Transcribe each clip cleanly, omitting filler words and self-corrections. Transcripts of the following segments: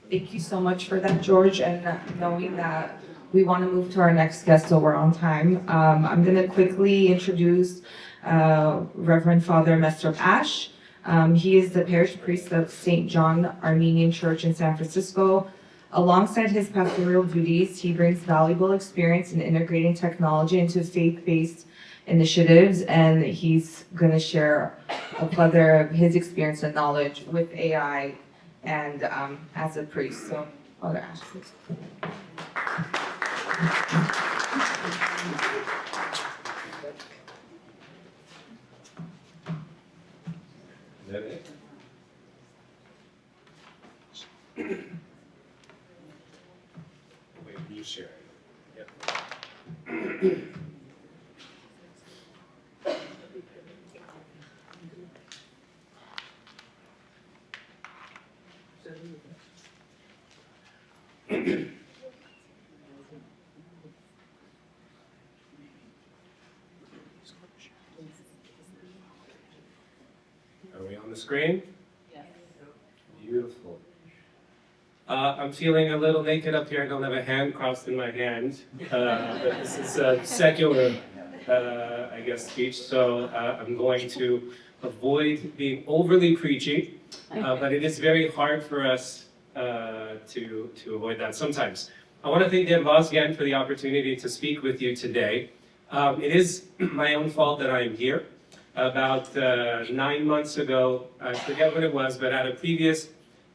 Thank you so much for that, George, and knowing that we want to move to our next guest so we're on time. I'm going to quickly introduce Reverend Father Mesrop Ash. He is the parish priest of St. John Armenian Church in San Francisco. Alongside his pastoral duties, he brings valuable experience in integrating technology into faith-based initiatives, and he's going to share a plethora of his experience and knowledge with AI and as a priest. So, Father Ash, please. Is that it? Wait, you share it. Yep. Are we on the screen? Yes. Beautiful. I'm feeling a little naked up here. I don't have a hand crossed in my hand. But this is a secular, I guess, speech. So I'm going to avoid being overly preachy. But it is very hard for us to avoid that sometimes. I want to thank Dan Vosgan for the opportunity to speak with you today. It is my own fault that I am here. About 9 months ago, I forget what it was, but at a previous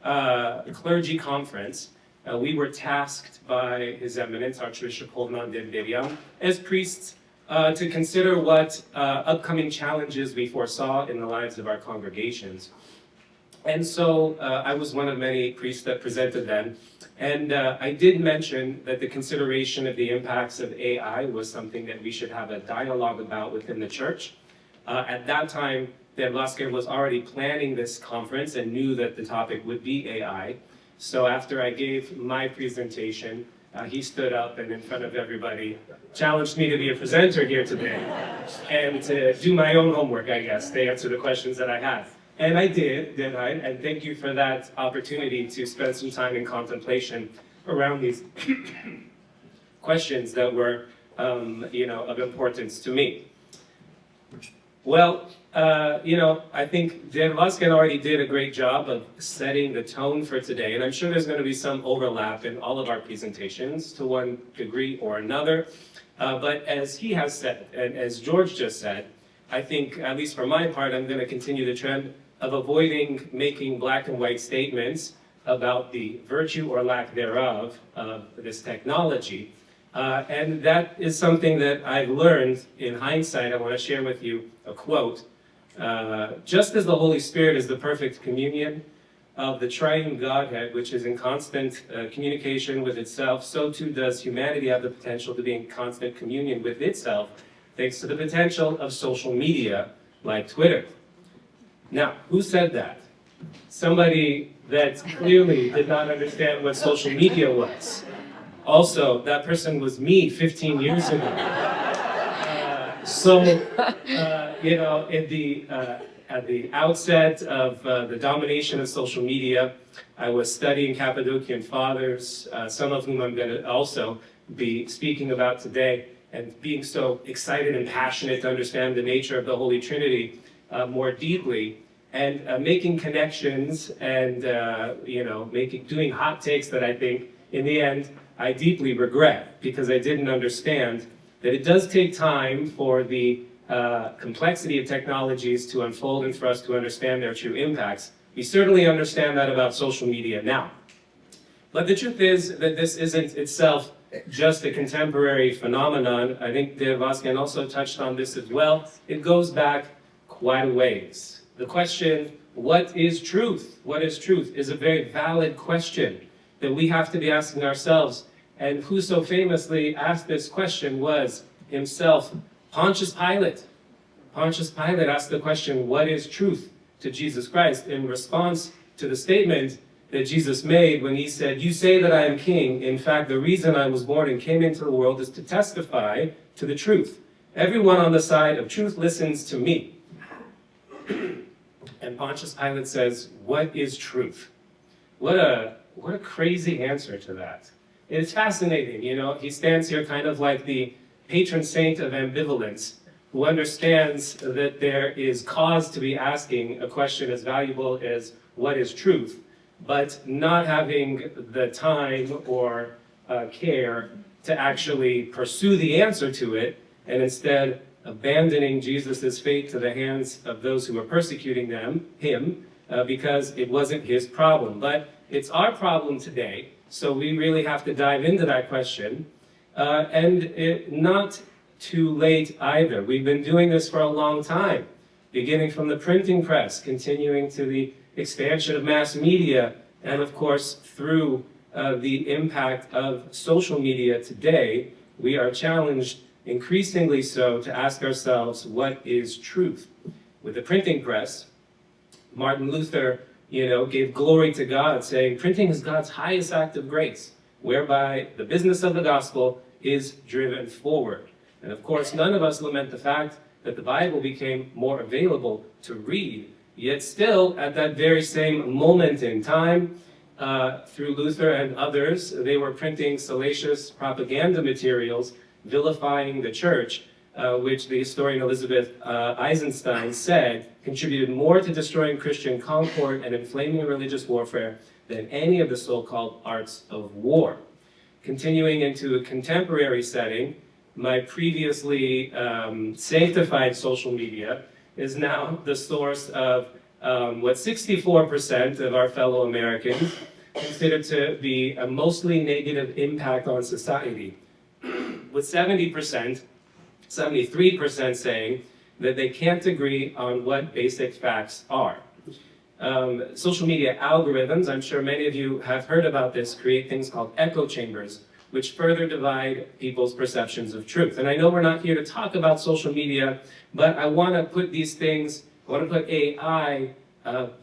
clergy conference, we were tasked by His Eminence, Archbishop Hovman Devderian, as priests to consider what upcoming challenges we foresaw in the lives of our congregations. And so I was one of many priests that presented then. And I did mention that the consideration of the impacts of AI was something that we should have a dialogue about within the church. At that time, Dan Vosgan was already planning this conference and knew that the topic would be AI. So after I gave my presentation, he stood up and in front of everybody challenged me to be a presenter here today and to do my own homework, I guess, to answer the questions that I had. And I did, didn't I? And thank you for that opportunity to spend some time in contemplation around these questions that were, of importance to me. Well, I think Dan Vosgan already did a great job of setting the tone for today, and I'm sure there's going to be some overlap in all of our presentations to one degree or another. But as he has said, and as George just said, I think, at least for my part, I'm going to continue the trend of avoiding making black and white statements about the virtue or lack thereof of this technology. And that is something that I've learned in hindsight. I want to share with you a quote. Just as the Holy Spirit is the perfect communion of the triune Godhead, which is in constant communication with itself, so too does humanity have the potential to be in constant communion with itself, thanks to the potential of social media like Twitter. Now, who said that? Somebody that clearly did not understand what social media was. Also, that person was me 15 years ago. At the outset of the domination of social media, I was studying Cappadocian fathers, some of whom I'm going to also be speaking about today, and being so excited and passionate to understand the nature of the Holy Trinity more deeply, and making connections and doing hot takes that I think in the end I deeply regret, because I didn't understand that it does take time for the complexity of technologies to unfold and for us to understand their true impacts. We certainly understand that about social media now. But the truth is that this isn't itself just a contemporary phenomenon. I think Dan Vosgan also touched on this as well. It goes back quite a ways. The question, what is truth? What is truth is a very valid question that we have to be asking ourselves. And who so famously asked this question was himself, Pontius Pilate. Pontius Pilate asked the question, what is truth, to Jesus Christ, in response to the statement that Jesus made when he said, you say that I am king. In fact, the reason I was born and came into the world is to testify to the truth. Everyone on the side of truth listens to me. And Pontius Pilate says, what is truth? What a crazy answer to that. It's fascinating, you know, he stands here kind of like the patron saint of ambivalence, who understands that there is cause to be asking a question as valuable as what is truth, but not having the time or care to actually pursue the answer to it, and instead abandoning Jesus' fate to the hands of those who were persecuting him, because it wasn't his problem. But it's our problem today, so we really have to dive into that question, not too late either. We've been doing this for a long time, beginning from the printing press, continuing to the expansion of mass media, and of course through the impact of social media today. We are challenged increasingly so to ask ourselves, what is truth? With the printing press, Martin Luther, you know, gave glory to God, saying, printing is God's highest act of grace, whereby the business of the gospel is driven forward. And of course, none of us lament the fact that the Bible became more available to read, yet still, at that very same moment in time, through Luther and others, they were printing salacious propaganda materials vilifying the church, which the historian Elizabeth Eisenstein said contributed more to destroying Christian concord and inflaming religious warfare than any of the so-called arts of war. Continuing into a contemporary setting, my previously sanctified social media is now the source of what 64% of our fellow Americans consider to be a mostly negative impact on society, with 73% saying that they can't agree on what basic facts are. Social media algorithms, I'm sure many of you have heard about this, create things called echo chambers, which further divide people's perceptions of truth. And I know we're not here to talk about social media, but I want to put these things, I want to put AI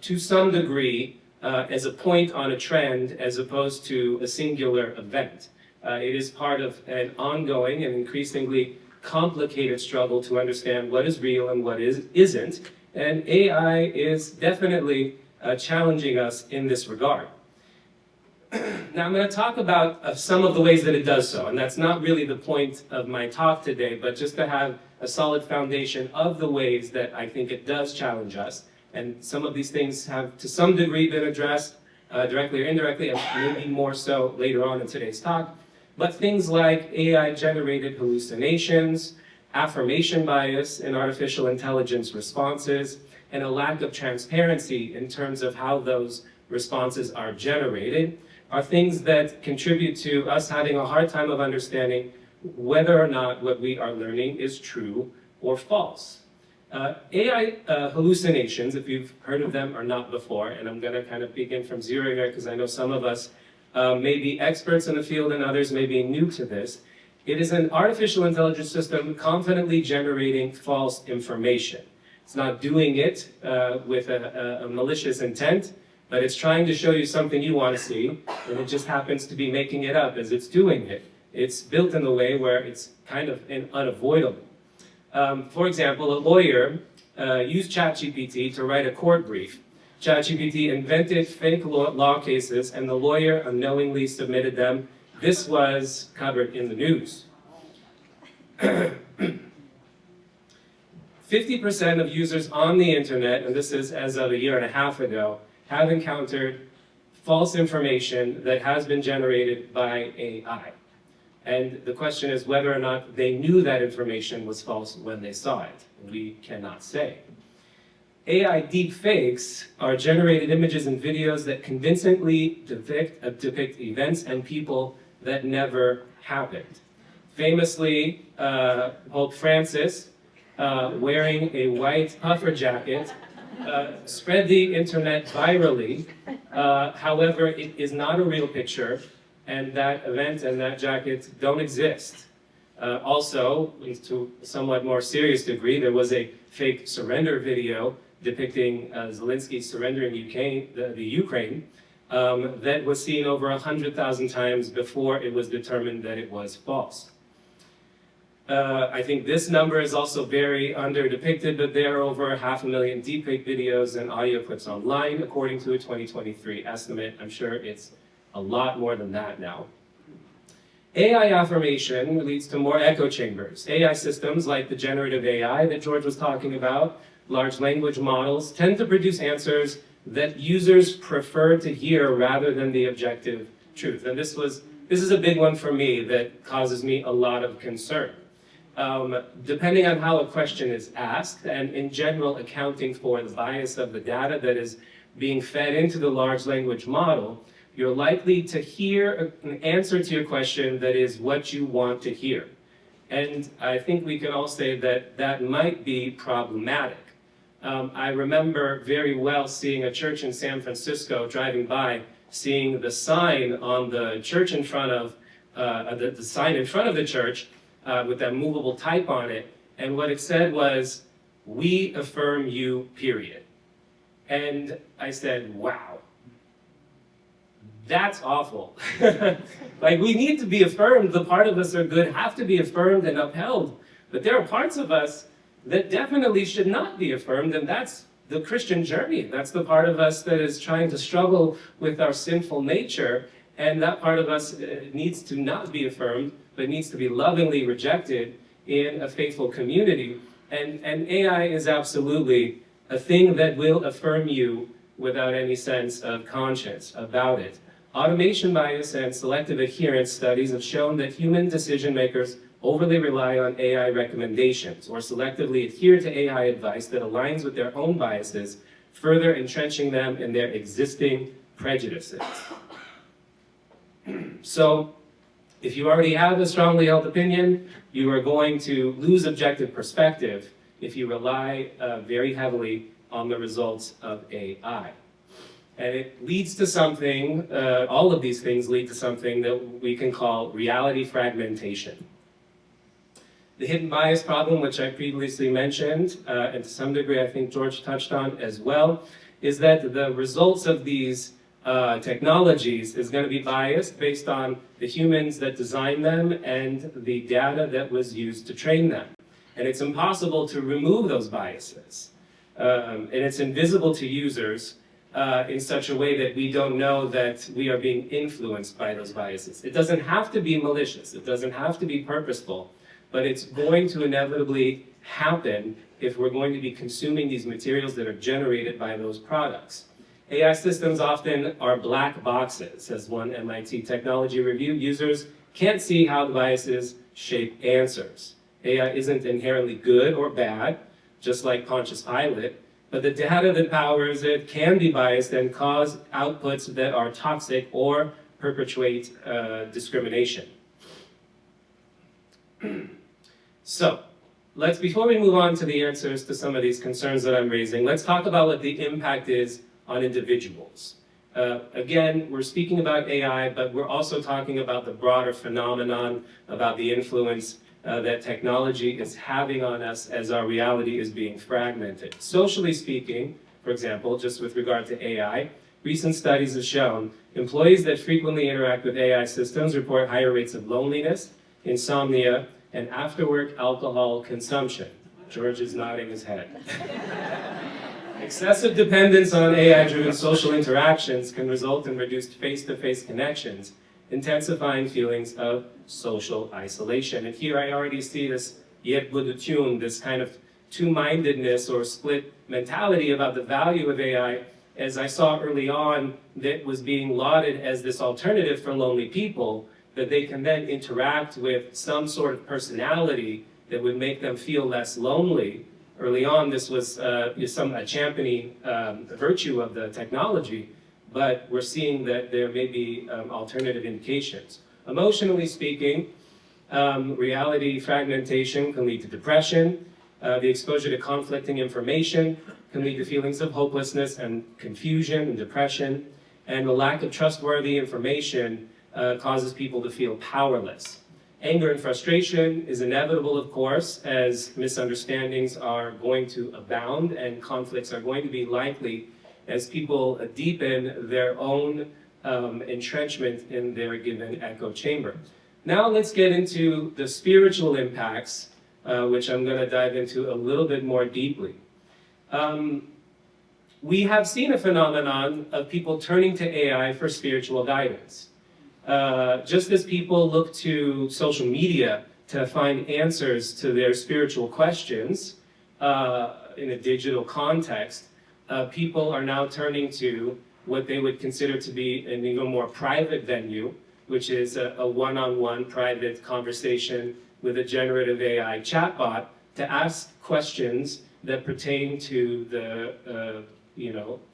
to some degree as a point on a trend as opposed to a singular event. It is part of an ongoing and increasingly complicated struggle to understand what is real and what isn't. And AI is definitely challenging us in this regard. Now I'm going to talk about some of the ways that it does so, and that's not really the point of my talk today, but just to have a solid foundation of the ways that I think it does challenge us. And some of these things have to some degree been addressed directly or indirectly, and maybe more so later on in today's talk. But things like AI-generated hallucinations, affirmation bias in artificial intelligence responses, and a lack of transparency in terms of how those responses are generated are things that contribute to us having a hard time of understanding whether or not what we are learning is true or false. AI hallucinations, if you've heard of them or not before, and I'm going to kind of begin from zero here because I know some of us may be experts in the field and others may be new to this. It is an artificial intelligence system confidently generating false information. It's not doing it with a malicious intent, but it's trying to show you something you want to see, and it just happens to be making it up as it's doing it. It's built in a way where it's kind of unavoidable. For example, a lawyer used ChatGPT to write a court brief. ChatGPT invented fake law cases, and the lawyer unknowingly submitted them. This was covered in the news. 50% of users on the internet, and this is as of a year and a half ago, have encountered false information that has been generated by AI. And the question is whether or not they knew that information was false when they saw it. We cannot say. AI deepfakes are generated images and videos that convincingly depict events and people that never happened. Famously, Pope Francis, wearing a white puffer jacket, spread the internet virally. However, it is not a real picture, and that event and that jacket don't exist. Also, to a somewhat more serious degree, there was a fake surrender video depicting Zelensky surrendering the Ukraine that was seen over 100,000 times before it was determined that it was false. I think this number is also very under-depicted, but there are over 500,000 deepfake videos and audio clips online, according to a 2023 estimate. I'm sure it's a lot more than that now. AI affirmation leads to more echo chambers. AI systems like the generative AI that George was talking about, large language models, tend to produce answers that users prefer to hear rather than the objective truth. And this is a big one for me that causes me a lot of concern. Depending on how a question is asked, and in general accounting for the bias of the data that is being fed into the large language model, you're likely to hear an answer to your question that is what you want to hear. And I think we can all say that that might be problematic. I remember very well seeing a church in San Francisco, driving by, seeing the sign on the church in front of, the sign in front of the church with that movable type on it. And what it said was, "We affirm you, period." And I said, wow, that's awful. Like, we need to be affirmed. The part of us that are good have to be affirmed and upheld. But there are parts of us that definitely should not be affirmed, and that's the Christian journey. That's the part of us that is trying to struggle with our sinful nature, and that part of us needs to not be affirmed, but needs to be lovingly rejected in a faithful community. And AI is absolutely a thing that will affirm you without any sense of conscience about it. Automation bias and selective adherence studies have shown that human decision makers overly rely on AI recommendations or selectively adhere to AI advice that aligns with their own biases, further entrenching them in their existing prejudices. So, if you already have a strongly held opinion, you are going to lose objective perspective if you rely very heavily on the results of AI. And it leads to something, all of these things lead to something that we can call reality fragmentation. The hidden bias problem, which I previously mentioned, and to some degree I think George touched on as well, is that the results of these technologies is going to be biased based on the humans that designed them and the data that was used to train them. And it's impossible to remove those biases. And it's invisible to users in such a way that we don't know that we are being influenced by those biases. It doesn't have to be malicious. It doesn't have to be purposeful. But it's going to inevitably happen if we're going to be consuming these materials that are generated by those products. AI systems often are black boxes. As one MIT technology review, users can't see how the biases shape answers. AI isn't inherently good or bad, just like Pontius Pilate, but the data that powers it can be biased and cause outputs that are toxic or perpetuate discrimination. So, before we move on to the answers to some of these concerns that I'm raising, let's talk about what the impact is on individuals. Again, we're speaking about AI, but we're also talking about the broader phenomenon, about the influence that technology is having on us as our reality is being fragmented. Socially speaking, for example, just with regard to AI, recent studies have shown employees that frequently interact with AI systems report higher rates of loneliness, insomnia, and after-work alcohol consumption. George is nodding his head. Excessive dependence on AI-driven social interactions can result in reduced face-to-face connections, intensifying feelings of social isolation. And here I already see this this kind of two-mindedness or split mentality about the value of AI, as I saw early on that was being lauded as this alternative for lonely people, that they can then interact with some sort of personality that would make them feel less lonely. Early on, this was a championing virtue of the technology, but we're seeing that there may be alternative indications. Emotionally speaking, reality fragmentation can lead to depression. The exposure to conflicting information can lead to feelings of hopelessness and confusion and depression. And the lack of trustworthy information causes people to feel powerless. Anger and frustration is inevitable, of course, as misunderstandings are going to abound and conflicts are going to be likely as people deepen their own entrenchment in their given echo chamber. Now let's get into the spiritual impacts, which I'm going to dive into a little bit more deeply. We have seen a phenomenon of people turning to AI for spiritual guidance. Just as people look to social media to find answers to their spiritual questions in a digital context, people are now turning to what they would consider to be an even more private venue, which is a one-on-one private conversation with a generative AI chatbot to ask questions that pertain to the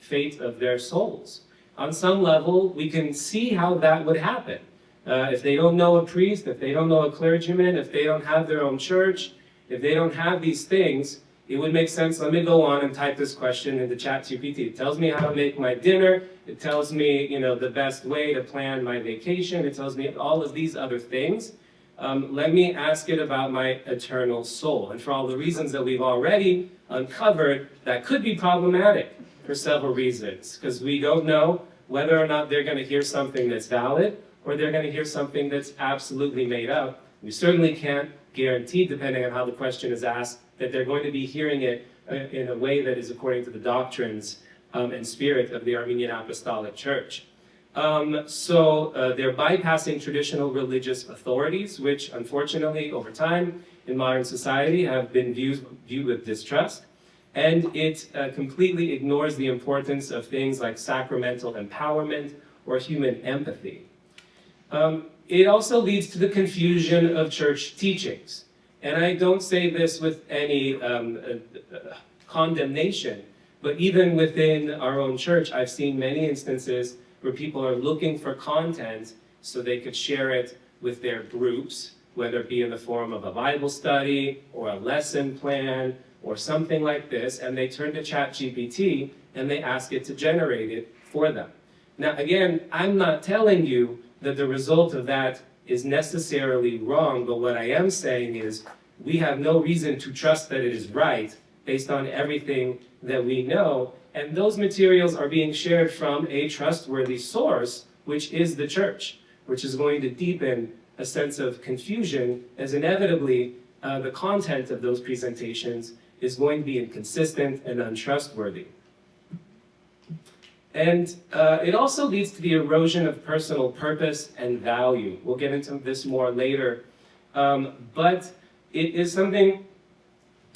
fate of their souls. On some level, we can see how that would happen. If they don't know a priest, if they don't know a clergyman, if they don't have their own church, if they don't have these things, it would make sense. Let me go on and type this question into ChatGPT. It tells me how to make my dinner. It tells me, the best way to plan my vacation. It tells me all of these other things. Let me ask it about my eternal soul. And for all the reasons that we've already uncovered, that could be problematic for several reasons, because we don't know whether or not they're going to hear something that's valid or they're going to hear something that's absolutely made up. We certainly can't guarantee, depending on how the question is asked, that they're going to be hearing it in a way that is according to the doctrines and spirit of the Armenian Apostolic Church. So they're bypassing traditional religious authorities, which unfortunately over time in modern society have been viewed with distrust. And it completely ignores the importance of things like sacramental empowerment or human empathy. It also leads to the confusion of church teachings. And I don't say this with any condemnation, but even within our own church, I've seen many instances where people are looking for content so they could share it with their groups, whether it be in the form of a Bible study or a lesson plan or something like this, and they turn to ChatGPT and they ask it to generate it for them. Now, again, I'm not telling you that the result of that is necessarily wrong, but what I am saying is we have no reason to trust that it is right based on everything that we know, and those materials are being shared from a trustworthy source, which is the church, which is going to deepen a sense of confusion, as inevitably the content of those presentations is going to be inconsistent and untrustworthy. And it also leads to the erosion of personal purpose and value. We'll get into this more later. But it is something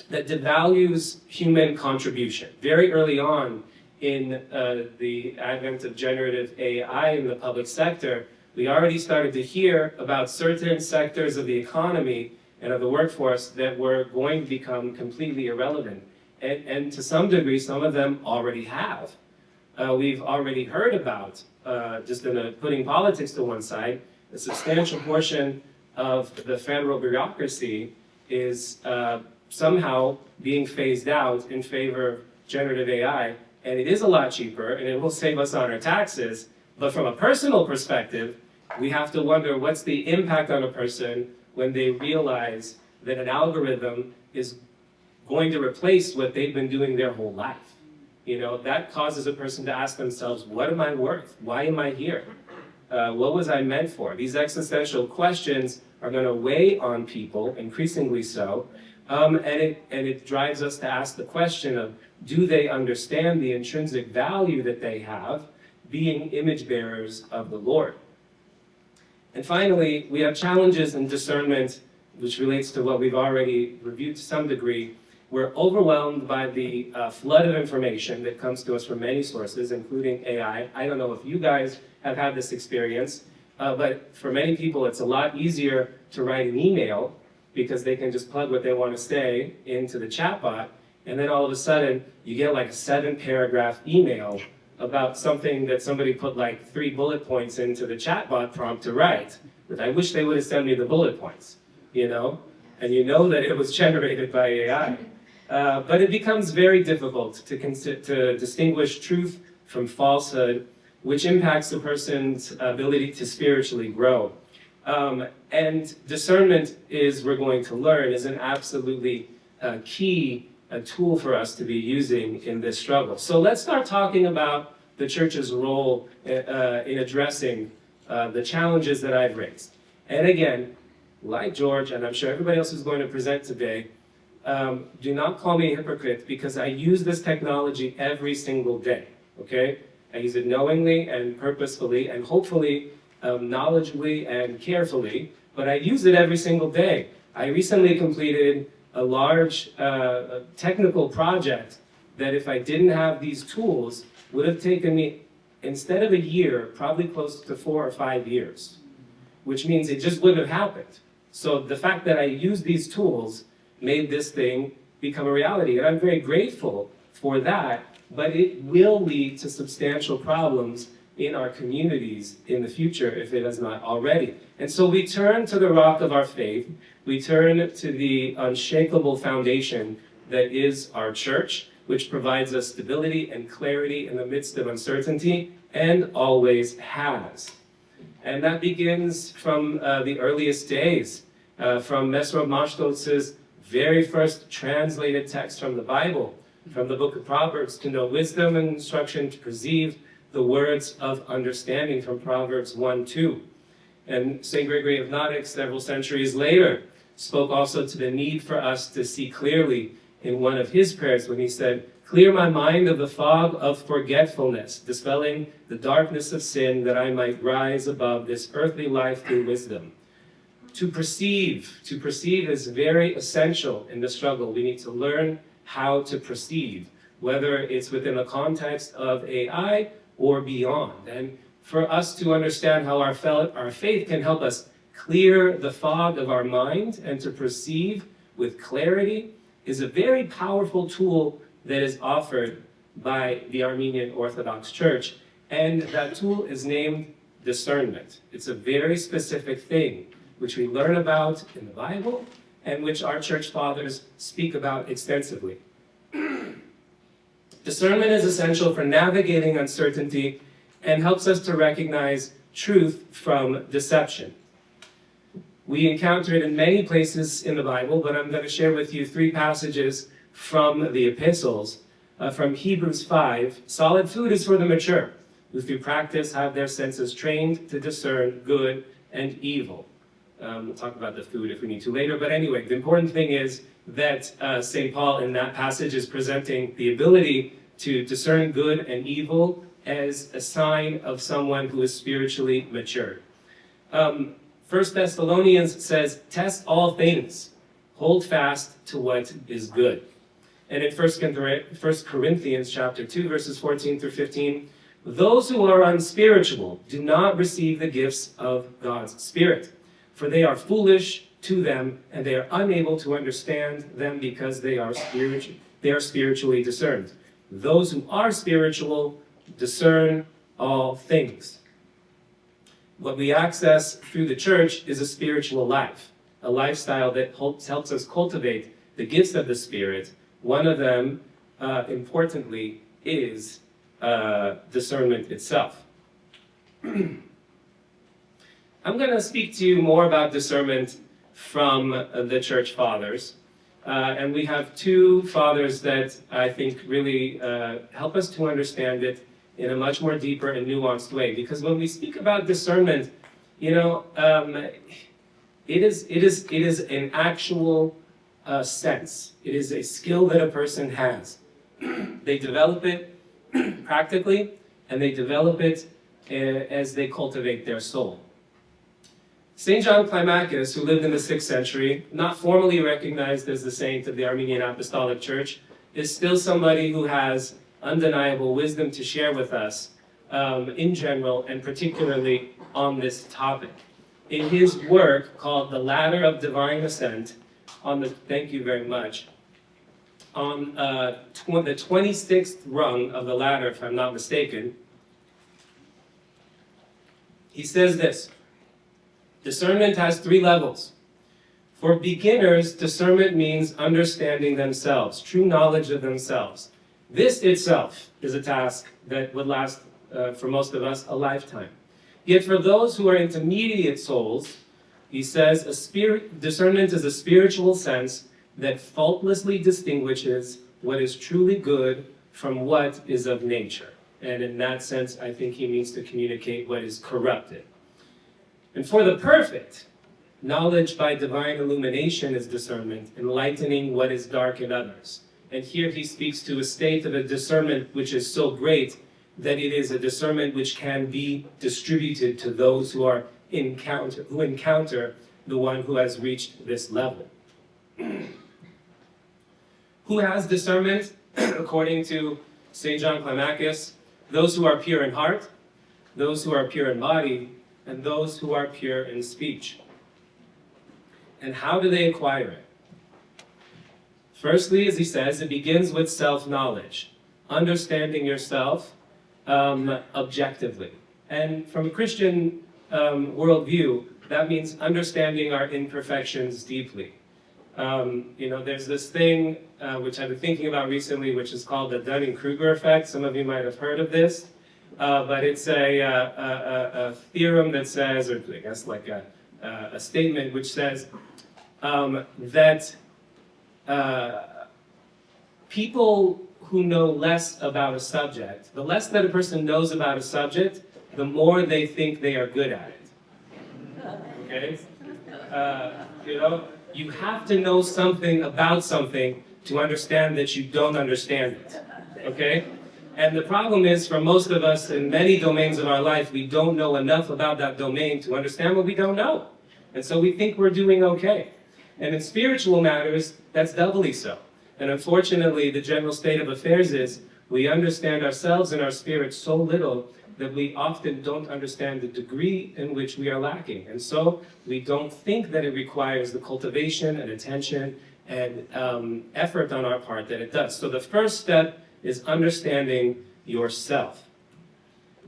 that devalues human contribution. Very early on in the advent of generative AI in the public sector, we already started to hear about certain sectors of the economy and of the workforce that were going to become completely irrelevant. And to some degree, some of them already have. We've already heard about, just putting politics to one side, a substantial portion of the federal bureaucracy is somehow being phased out in favor of generative AI. And it is a lot cheaper, and it will save us on our taxes. But from a personal perspective, we have to wonder what's the impact on a person when they realize that an algorithm is going to replace what they've been doing their whole life. That causes a person to ask themselves, what am I worth? Why am I here? What was I meant for? These existential questions are going to weigh on people, increasingly so, and it drives us to ask the question of, do they understand the intrinsic value that they have being image bearers of the Lord? And finally, we have challenges in discernment, which relates to what we've already reviewed to some degree. We're overwhelmed by the flood of information that comes to us from many sources, including AI. I don't know if you guys have had this experience, but for many people, it's a lot easier to write an email because they can just plug what they want to say into the chatbot, and then all of a sudden, you get like a 7-paragraph email about something that somebody put like 3 bullet points into the chatbot prompt to write. But I wish they would have sent me the bullet points, and that it was generated by AI. But it becomes very difficult to distinguish truth from falsehood, which impacts a person's ability to spiritually grow. And discernment, we're going to learn, is an absolutely key tool for us to be using in this struggle. So let's start talking about the church's role in addressing the challenges that I've raised. And again, like George, and I'm sure everybody else who's going to present today, do not call me a hypocrite because I use this technology every single day, okay? I use it knowingly and purposefully and hopefully knowledgeably and carefully, but I use it every single day. I recently completed a large technical project that if I didn't have these tools would have taken me, instead of a year, probably close to 4 or 5 years, which means it just wouldn't have happened. So the fact that I used these tools made this thing become a reality, and I'm very grateful for that, but it will lead to substantial problems in our communities in the future if it has not already. And so we turn to the rock of our faith, we turn to the unshakable foundation that is our church, which provides us stability and clarity in the midst of uncertainty, and always has. And that begins from the earliest days, from Mesrop Mashtotz's very first translated text from the Bible, from the book of Proverbs, to know wisdom and instruction, to perceive the words of understanding from Proverbs 1:2. And St. Gregory of Nodix, several centuries later, spoke also to the need for us to see clearly in one of his prayers when he said, "Clear my mind of the fog of forgetfulness, dispelling the darkness of sin, that I might rise above this earthly life through wisdom." To perceive is very essential in the struggle. We need to learn how to perceive, whether it's within the context of AI or beyond. And for us to understand how our faith can help us clear the fog of our mind and to perceive with clarity is a very powerful tool that is offered by the Armenian Orthodox Church. And that tool is named discernment. It's a very specific thing which we learn about in the Bible and which our church fathers speak about extensively. Discernment is essential for navigating uncertainty and helps us to recognize truth from deception. We encounter it in many places in the Bible, but I'm going to share with you 3 passages from the epistles. From Hebrews 5, solid food is for the mature, who through practice have their senses trained to discern good and evil. We'll talk about the food if we need to later, but anyway, the important thing is that St. Paul in that passage is presenting the ability to discern good and evil as a sign of someone who is spiritually mature. 1 Thessalonians says, "Test all things, hold fast to what is good." And in 1 Corinthians chapter 2, verses 14 through 15, "Those who are unspiritual do not receive the gifts of God's Spirit, for they are foolish to them, and they are unable to understand them because they are spiritually discerned. Those who are spiritual discern all things." What we access through the church is a spiritual life, a lifestyle that helps us cultivate the gifts of the Spirit. One of them, importantly, is discernment itself. I'm going to speak to you more about discernment from the church fathers. And we have 2 fathers that I think really help us to understand it in a much more deeper and nuanced way. Because when we speak about discernment, you know, it is an actual sense. It is a skill that a person has. They develop it practically, and they develop it as they cultivate their soul. St. John Climacus, who lived in the 6th century, not formally recognized as the saint of the Armenian Apostolic Church, is still somebody who has undeniable wisdom to share with us in general, and particularly on this topic. In his work called The Ladder of Divine Ascent, thank you very much, on the 26th rung of the ladder, if I'm not mistaken, he says this: discernment has 3 levels. For beginners, discernment means understanding themselves, true knowledge of themselves. This itself is a task that would last, for most of us, a lifetime. Yet for those who are intermediate souls, he says, discernment is a spiritual sense that faultlessly distinguishes what is truly good from what is of nature. And in that sense, I think he means to communicate what is corrupted. And for the perfect, Knowledge by divine illumination is discernment, enlightening what is dark in others. And here he speaks to a state of a discernment which is so great that it is a discernment which can be distributed to those who encounter the one who has reached this level. Who has discernment? According to St. John Climacus, those who are pure in heart, those who are pure in body, and those who are pure in speech. And how do they acquire it? Firstly, as he says, it begins with self-knowledge, understanding yourself objectively. And from a Christian worldview, that means understanding our imperfections deeply. There's this thing which I've been thinking about recently, which is called the Dunning-Kruger effect. Some of you might have heard of this, but it's a theorem that says, or I guess like a statement which says that people who know less about a subject, the less that a person knows about a subject, the more they think they are good at it. Okay? You have to know something about something to understand that you don't understand it. Okay? And the problem is, for most of us in many domains of our life, we don't know enough about that domain to understand what we don't know. And so we think we're doing okay. And in spiritual matters, that's doubly so. And unfortunately, the general state of affairs is we understand ourselves and our spirit so little that we often don't understand the degree in which we are lacking. And so we don't think that it requires the cultivation and attention and effort on our part that it does. So the first step is understanding yourself.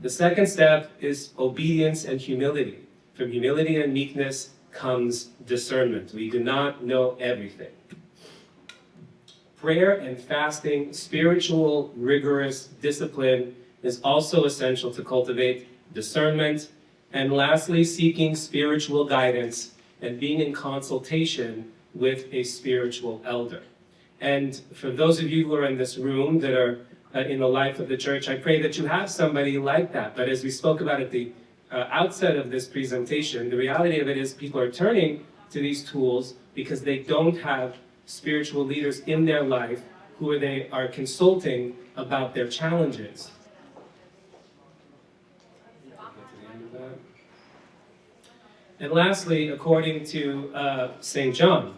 The second step is obedience and humility. From humility and meekness comes discernment. We do not know everything. Prayer and fasting, spiritual, rigorous discipline is also essential to cultivate discernment. And lastly, seeking spiritual guidance and being in consultation with a spiritual elder. And for those of you who are in this room that are in the life of the church, I pray that you have somebody like that. But as we spoke about at the outset of this presentation, the reality of it is people are turning to these tools because they don't have spiritual leaders in their life who they are consulting about their challenges. And lastly, according to St. John,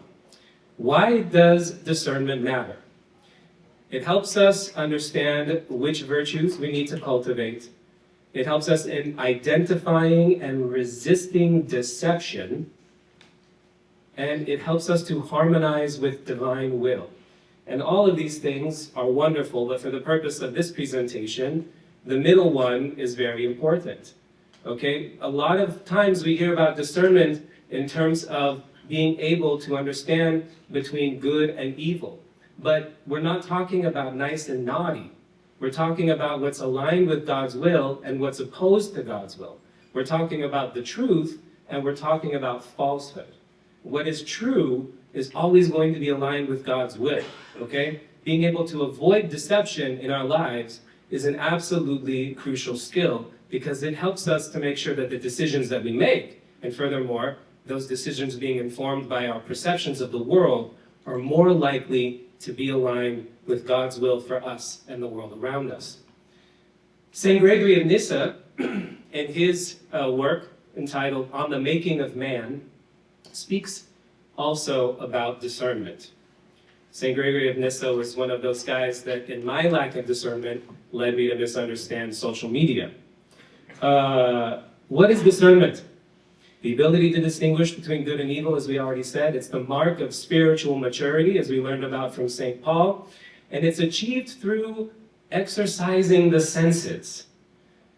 why does discernment matter? It helps us understand which virtues we need to cultivate. It helps us in identifying and resisting deception. And it helps us to harmonize with divine will. And all of these things are wonderful, but for the purpose of this presentation, the middle one is very important. Okay? A lot of times we hear about discernment in terms of being able to understand between good and evil. But we're not talking about nice and naughty. We're talking about what's aligned with God's will and what's opposed to God's will. We're talking about the truth, and we're talking about falsehood. What is true is always going to be aligned with God's will, okay? Being able to avoid deception in our lives is an absolutely crucial skill because it helps us to make sure that the decisions that we make, and furthermore, those decisions being informed by our perceptions of the world, are more likely to be aligned with God's will for us and the world around us. St. Gregory of Nyssa, in his work entitled On the Making of Man, speaks also about discernment. St. Gregory of Nyssa was one of those guys that, in my lack of discernment, led me to misunderstand social media. What is discernment? The ability to distinguish between good and evil, as we already said. It's the mark of spiritual maturity, as we learned about from St. Paul. And it's achieved through exercising the senses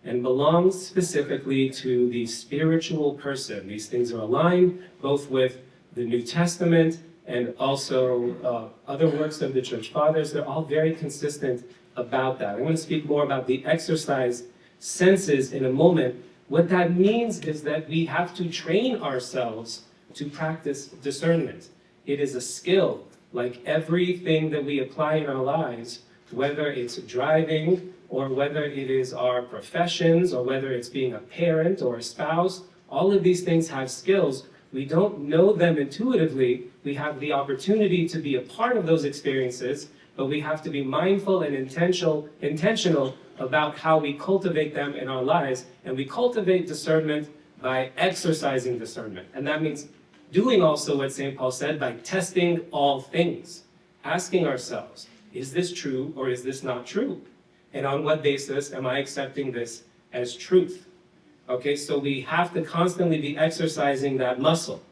and belongs specifically to the spiritual person. These things are aligned both with the New Testament and also other works of the Church Fathers. They're all very consistent about that. I'm going to speak more about the exercise senses in a moment. What that means is that we have to train ourselves to practice discernment. It is a skill, like everything that we apply in our lives, whether it's driving, or whether it is our professions, or whether it's being a parent or a spouse. All of these things have skills We don't know them intuitively. We have the opportunity to be a part of those experiences, but we have to be mindful and intentional about how we cultivate them in our lives. And we cultivate discernment by exercising discernment. And that means doing also what St. Paul said, by testing all things, asking ourselves, is this true or is this not true? And on what basis am I accepting this as truth? Okay, so we have to constantly be exercising that muscle.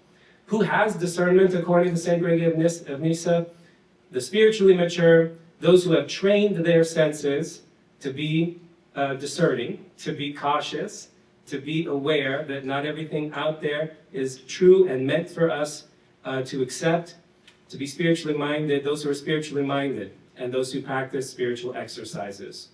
Who has discernment according to St. Gregory of Nyssa? The spiritually mature, those who have trained their senses to be discerning, to be cautious, to be aware that not everything out there is true and meant for us to accept, to be spiritually minded, those who are spiritually minded, and those who practice spiritual exercises.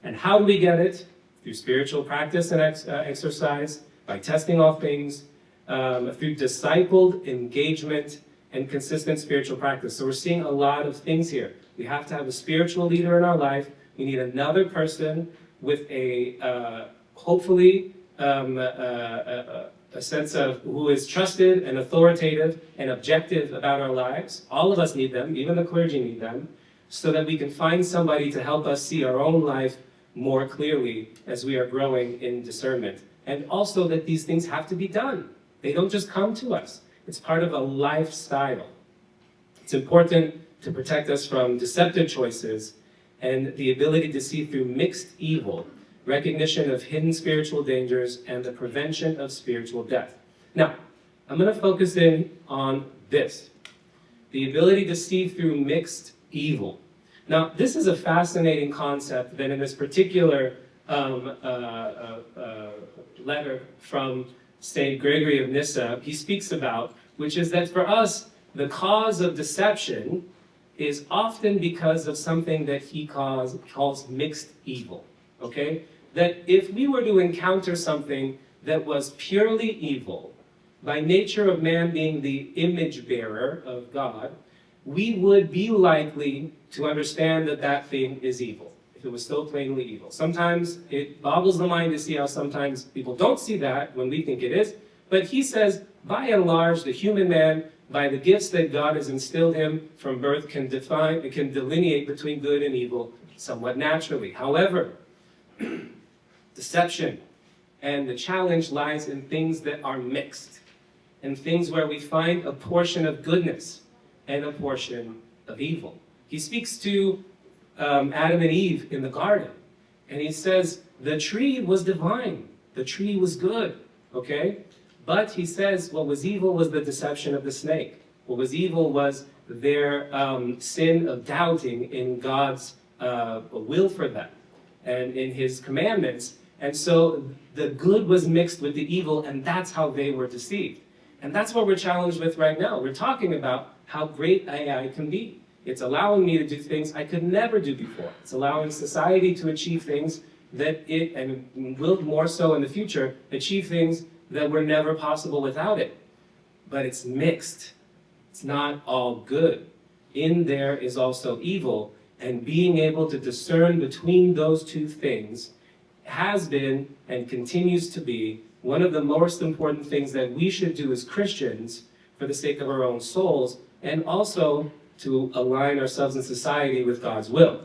And how do we get it? Through spiritual practice and exercise, by testing all things, through discipled engagement and consistent spiritual practice. So we're seeing a lot of things here. We have to have a spiritual leader in our life. We need another person with a, hopefully, a sense of who is trusted and authoritative and objective about our lives. All of us need them, even the clergy need them, so that we can find somebody to help us see our own life more clearly as we are growing in discernment. And also that these things have to be done. They don't just come to us. It's part of a lifestyle. It's important to protect us from deceptive choices and the ability to see through mixed evil, recognition of hidden spiritual dangers, and the prevention of spiritual death. Now, I'm going to focus in on this, the ability to see through mixed evil. Now, this is a fascinating concept that in this particular letter from St. Gregory of Nyssa, he speaks about, which is that for us, the cause of deception is often because of something that he calls mixed evil, okay? That if we were to encounter something that was purely evil, by nature of man being the image bearer of God, we would be likely to understand that that thing is evil, if it was so plainly evil. Sometimes it boggles the mind to see how sometimes people don't see that when we think it is, but he says, by and large, the human man, by the gifts that God has instilled him from birth, can delineate between good and evil somewhat naturally. However, deception and the challenge lies in things that are mixed, in things where we find a portion of goodness and a portion of evil. He speaks to Adam and Eve in the garden, and he says, the tree was divine, the tree was good, okay? But he says what was evil was the deception of the snake. What was evil was their sin of doubting in God's will for them and in his commandments. And so the good was mixed with the evil, and that's how they were deceived. And that's what we're challenged with right now. We're talking about how great AI can be. It's allowing me to do things I could never do before. It's allowing society to achieve things that it, and will more so in the future, achieve things that were never possible without it. But it's mixed. It's not all good. In there is also evil, and being able to discern between those two things has been and continues to be one of the most important things that we should do as Christians for the sake of our own souls, and also to align ourselves in society with God's will.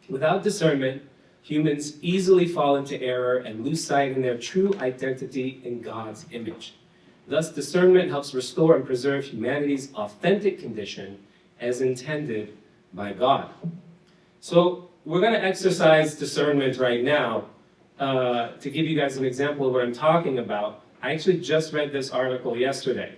Without discernment, humans easily fall into error and lose sight in their true identity in God's image. Thus, discernment helps restore and preserve humanity's authentic condition as intended by God. So we're going to exercise discernment right now. To give you guys an example of what I'm talking about, I actually just read this article yesterday.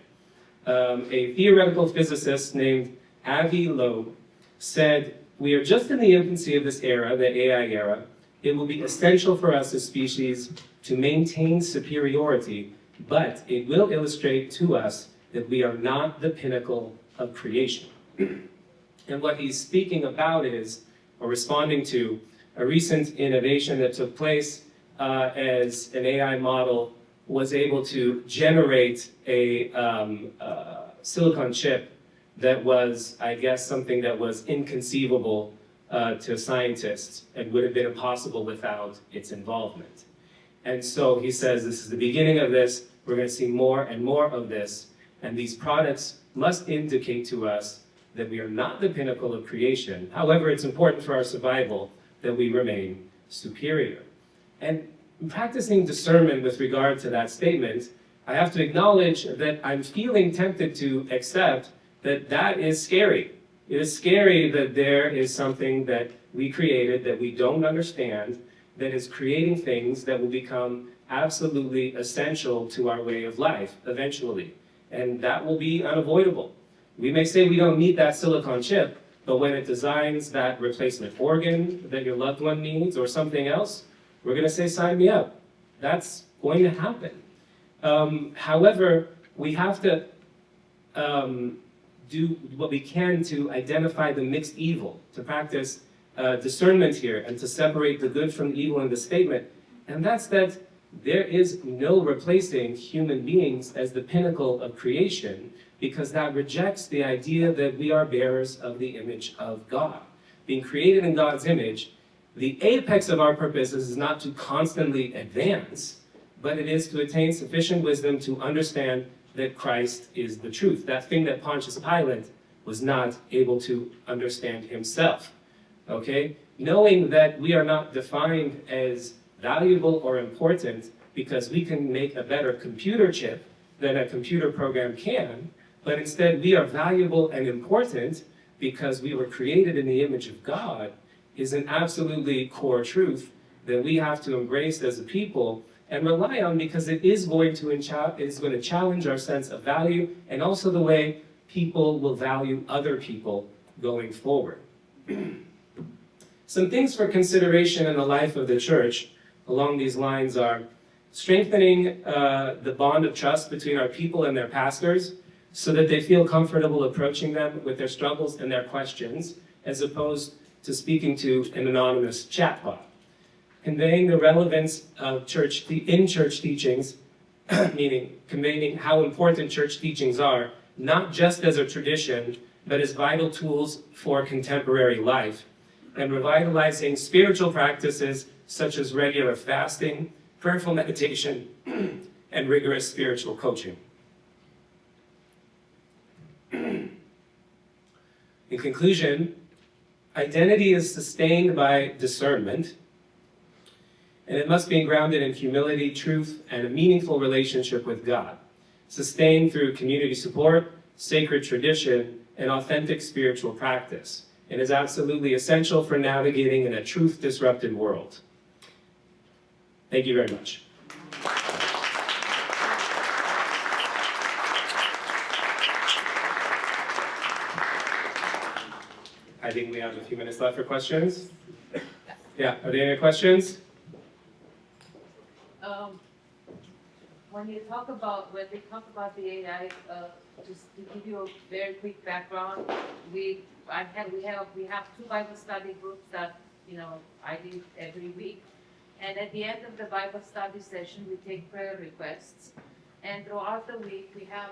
A theoretical physicist named Avi Loeb said, "We are just in the infancy of this era, the AI era. It will be essential for us as species to maintain superiority, but it will illustrate to us that we are not the pinnacle of creation." And what he's speaking about is, or responding to, a recent innovation that took place as an AI model was able to generate a silicon chip that was, I guess, something that was inconceivable to scientists and would have been impossible without its involvement. And so he says this is the beginning of this. we're going to see more and more of this. And these products must indicate to us that we are not the pinnacle of creation. However, it's important for our survival that we remain superior. And practicing discernment with regard to that statement, I have to acknowledge that I'm feeling tempted to accept that that is scary. It is scary that there is something that we created that we don't understand, that is creating things that will become absolutely essential to our way of life eventually. And that will be unavoidable. We may say we don't need that silicon chip, but when it designs that replacement organ that your loved one needs or something else, we're going to say, sign me up. That's going to happen. However, we have to do what we can to identify the mixed evil, to practice discernment here, and to separate the good from the evil in the statement. And that's that there is no replacing human beings as the pinnacle of creation, because that rejects the idea that we are bearers of the image of God. Being created in God's image, the apex of our purpose is not to constantly advance, but it is to attain sufficient wisdom to understand that Christ is the truth. That thing that Pontius Pilate was not able to understand himself. Okay? Knowing that we are not defined as valuable or important because we can make a better computer chip than a computer program can, but instead we are valuable and important because we were created in the image of God, is an absolutely core truth that we have to embrace as a people and rely on, because it is going to challenge our sense of value and also the way people will value other people going forward. Some things for consideration in the life of the church along these lines are strengthening the bond of trust between our people and their pastors so that they feel comfortable approaching them with their struggles and their questions, as opposed to speaking to an anonymous chatbot. Conveying the relevance of church teachings, meaning conveying how important church teachings are, not just as a tradition, but as vital tools for contemporary life, and revitalizing spiritual practices such as regular fasting, prayerful meditation, and rigorous spiritual coaching. In conclusion, identity is sustained by discernment, and it must be grounded in humility, truth, and a meaningful relationship with God, sustained through community support, sacred tradition, and authentic spiritual practice. It is absolutely essential for navigating in a truth-disrupted world. Thank you very much. I think we have a few minutes left for questions. Yeah, are there any questions? When we talk about the AI, just to give you a very quick background, we have 2 Bible study groups that I do every week, and at the end of the Bible study session, we take prayer requests, and throughout the week we have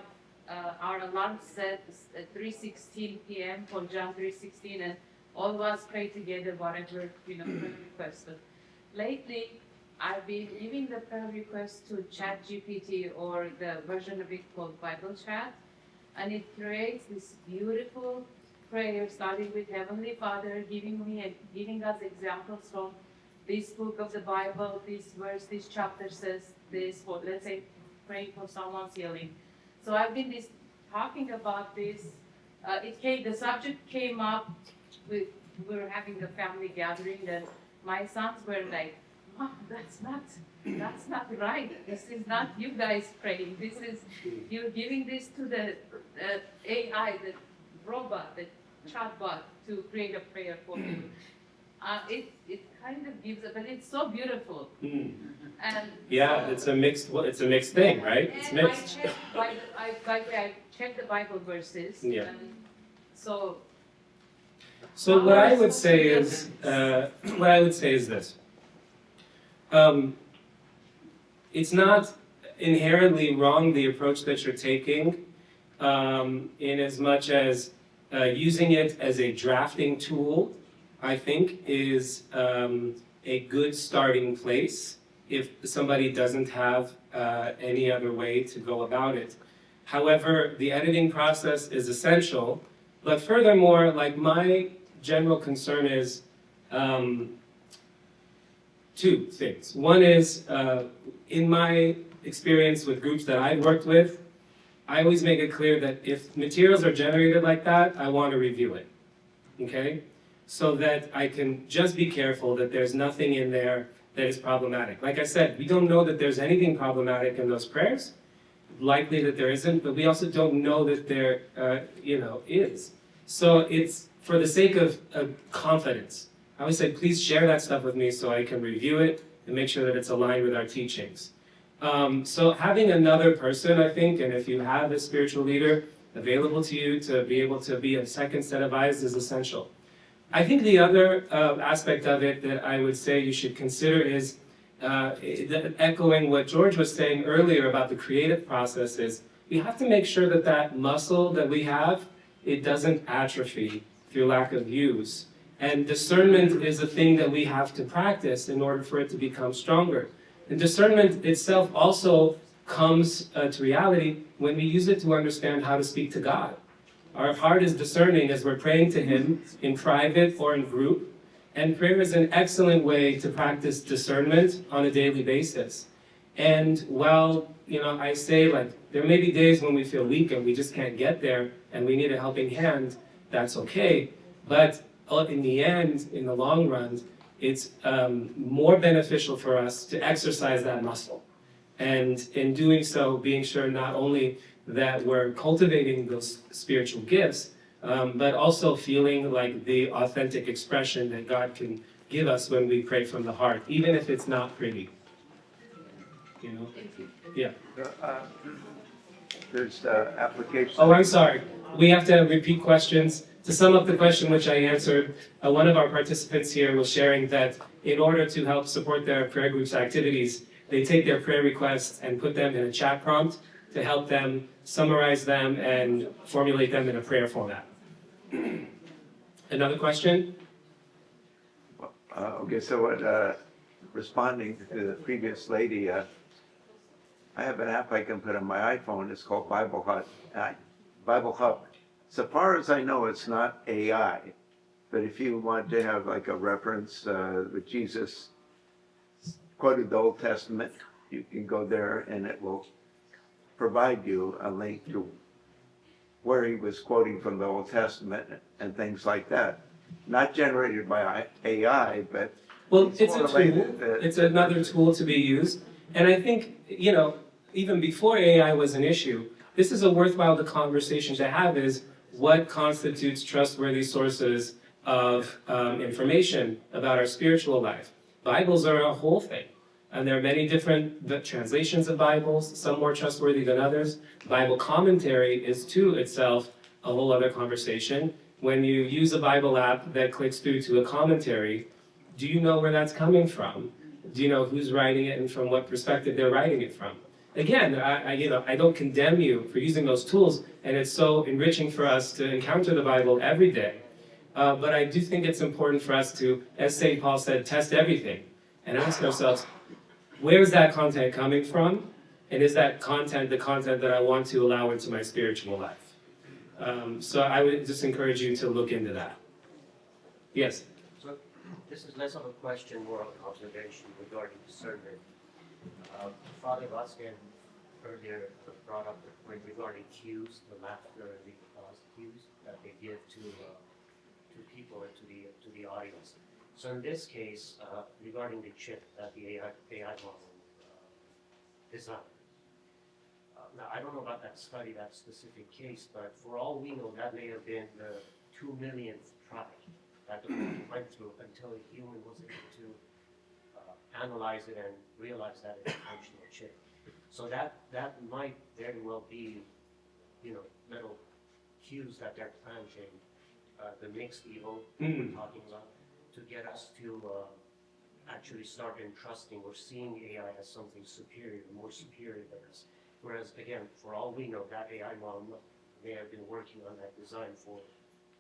our alarm set at 3:16 p.m. for John 3:16, and all of us pray together whatever prayer requests. But lately, I've been giving the prayer request to ChatGPT, or the version of it called Bible Chat, and it creates this beautiful prayer starting with Heavenly Father, giving us examples from this book of the Bible, this verse, this chapter says this, for, let's say, praying for someone's healing. So I've been talking about this. The subject came up we were having a family gathering, and my sons were like, "Mom, that's not right. This is not you guys praying. This is you're giving this to the AI, the robot, the chatbot, to create a prayer for you." It kind of gives it, but it's so beautiful. And yeah, it's a mixed thing, right? It's mixed. I checked the Bible verses. Yeah. And so what I would say is this. It's not inherently wrong, the approach that you're taking, in as much as using it as a drafting tool, I think, is a good starting place if somebody doesn't have any other way to go about it. However, the editing process is essential, but furthermore, like my general concern is two things. One is, in my experience with groups that I've worked with, I always make it clear that if materials are generated like that, I want to review it, okay? So that I can just be careful that there's nothing in there that is problematic. Like I said, we don't know that there's anything problematic in those prayers. Likely that there isn't, but we also don't know that there, is. So it's for the sake of confidence. I always say, please share that stuff with me so I can review it and make sure that it's aligned with our teachings. So having another person, I think, and if you have a spiritual leader available to you to be able to be a second set of eyes is essential. I think the other aspect of it that I would say you should consider is echoing what George was saying earlier about the creative process is we have to make sure that that muscle that we have, it doesn't atrophy through lack of use. And discernment is a thing that we have to practice in order for it to become stronger. And discernment itself also comes to reality when we use it to understand how to speak to God. Our heart is discerning as we're praying to Him in private or in group. And prayer is an excellent way to practice discernment on a daily basis. And while, I say like, there may be days when we feel weak and we just can't get there and we need a helping hand, that's okay. But in the end, in the long run, it's more beneficial for us to exercise that muscle. And in doing so, being sure not only that we're cultivating those spiritual gifts, but also feeling like the authentic expression that God can give us when we pray from the heart, even if it's not pretty. Yeah. There's application. Oh, I'm sorry. We have to repeat questions. To sum up the question which I answered, one of our participants here was sharing that in order to help support their prayer group's activities, they take their prayer requests and put them in a chat prompt to help them summarize them and formulate them in a prayer format. Another question? Okay, so responding to the previous lady, I have an app I can put on my iPhone. It's called Bible Hub. Bible Hub. So far as I know, it's not AI. But if you want to have like a reference with Jesus quoted the Old Testament, you can go there and it will provide you a link to where he was quoting from the Old Testament and things like that. Not generated by AI, but well, it's a tool. It's another tool to be used. And I think, even before AI was an issue, this is a worthwhile conversation to have is what constitutes trustworthy sources of information about our spiritual life. Bibles are a whole thing. And there are many different translations of Bibles, some more trustworthy than others. Bible commentary is to itself a whole other conversation. When you use a Bible app that clicks through to a commentary, do you know where that's coming from? Do you know who's writing it and from what perspective they're writing it from? Again, I don't condemn you for using those tools, and it's so enriching for us to encounter the Bible every day. But I do think it's important for us to, as St. Paul said, test everything and ask ourselves, where is that content coming from? And is that content the content that I want to allow into my spiritual life? So I would just encourage you to look into that. Yes? So this is less of a question, more of an observation regarding discernment. Father Vasquez earlier brought up the point regarding cues, the laughter and the applause cues that they give to people and to the audience. So in this case, regarding the chip that the AI model designed. Now, I don't know about that study, that specific case, but for all we know, that may have been the 2 millionth try that the person went through until a human was able to analyze it and realize that it's a functional chip. So that might very well be, little cues that they're planting, the mixed evil we're talking about, to get us to actually start entrusting or seeing AI as something superior, more superior than us. Whereas, again, for all we know, that AI model may have been working on that design for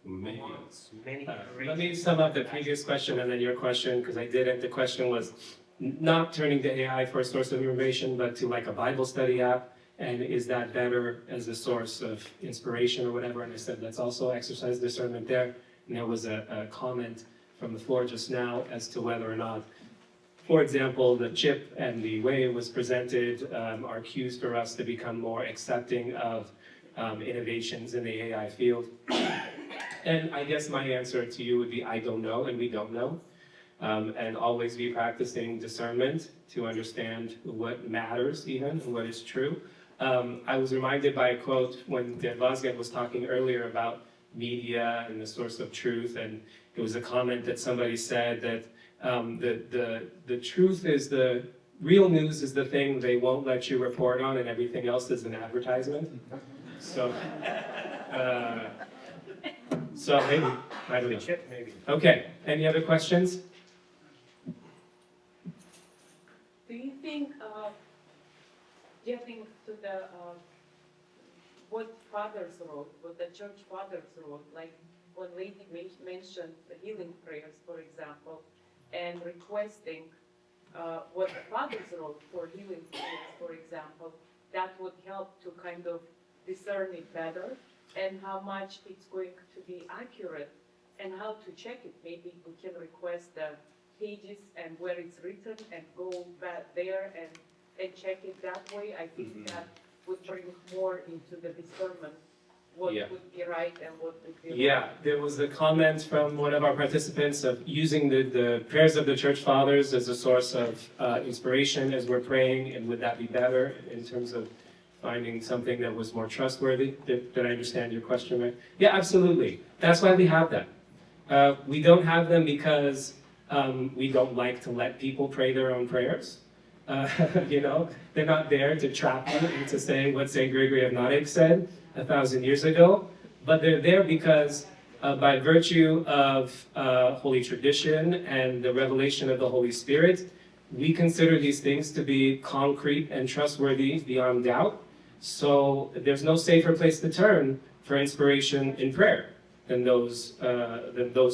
months, many iterations. Let me sum up the previous question and then your question, because I did it. The question was, not turning to AI for a source of information, but to like a Bible study app? And is that better as a source of inspiration or whatever? And I said, let's also exercise discernment there. And there was a comment from the floor just now as to whether or not, for example, the chip and the way it was presented are cues for us to become more accepting of innovations in the AI field. And I guess my answer to you would be, I don't know, and we don't know. And always be practicing discernment to understand what matters even, and what is true. I was reminded by a quote when Vazgen was talking earlier about media and the source of truth, and it was a comment that somebody said that the truth is the real news is the thing they won't let you report on, and everything else is an advertisement. So, so maybe, I don't know. Maybe. Okay, any other questions? Do you think, getting to the, what fathers wrote, what the church fathers wrote, like when Lady mentioned the healing prayers, for example, and requesting what the fathers wrote for healing prayers, for example, that would help to kind of discern it better, and how much it's going to be accurate, and how to check it. Maybe we can request the pages and where it's written and go back there and check it that way. I think that would bring more into the discernment what would be right and what would be wrong. Yeah, there was a comment from one of our participants of using the prayers of the church fathers as a source of inspiration as we're praying, and would that be better in terms of finding something that was more trustworthy? Did I understand your question right? Yeah, absolutely. That's why we have them. We don't have them because we don't like to let people pray their own prayers. You know, they're not there to trap you into saying what St. Gregory of Nazianzus said 1,000 years ago, but they're there because by virtue of Holy Tradition and the revelation of the Holy Spirit, we consider these things to be concrete and trustworthy beyond doubt. So there's no safer place to turn for inspiration in prayer than those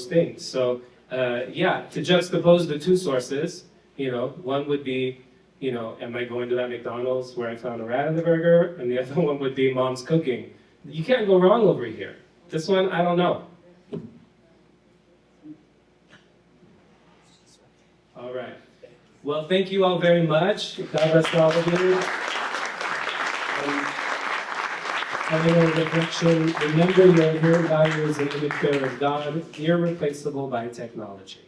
things. So yeah, to juxtapose the two sources, you know, one would be, you know, am I going to that McDonald's where I found a rat in the burger? And the other one would be mom's cooking. You can't go wrong over here. This one, I don't know. All right. Well, thank you all very much. God bless all of you. Having a reflection, remember your inherent value as an image bearer of God, irreplaceable by technology.